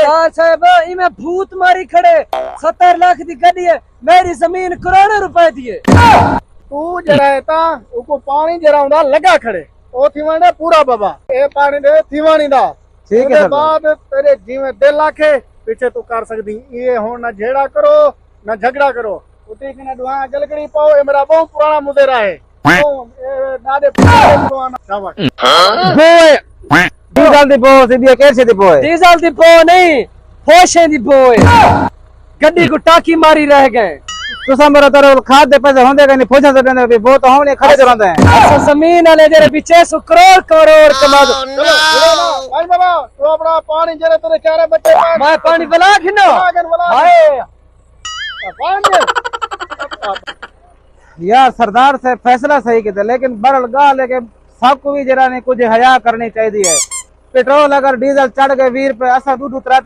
सरदार साहब इमे भूत मारी खड़े 70 लाख दी गड्डी है, मेरी जमीन करोड़ों रुपए दी है। तू जरा है ता उको पानी जरा लगा खड़े ओ थीवाने पूरा बाबा ए पानी दे थीवानी दा ठीक है बाद तेरे जीवे दिल आखे पीछे तू कर सकदी ये हो ना झेड़ा करो ना झगड़ा करो उठी के दुआ जलकड़ी पाओ ए मेरा बहुत पुराना मुदेरा है ए दादे पुराना शाबाश बोए डीजल दी बो सीधी कैसे दी बोए डीजल दी बो नहीं, होशे दी बो है। गड्डी को टाकी मारी रह गए। तुसा मेरा तरह खाद दे पैसे होंदे नहीं फोजा से देने भी वो तो हमने खड़े चलाते हैं। अच्छा जमीन वाले जरे पीछे सो करोड़ करोड़ कमा दो। भाई बाबा तू अपना पानी जरा तेरे चारे बच्चे मैं पानी पिला खिनो हाय यार सरदार से फैसला सही किया लेकिन बड़ गा लेके सबको भी जरा ने कुछ हया करनी चाहिए है। पेट्रोल अगर डीजल चढ़ गए 20 रुपए असा दूध उतरा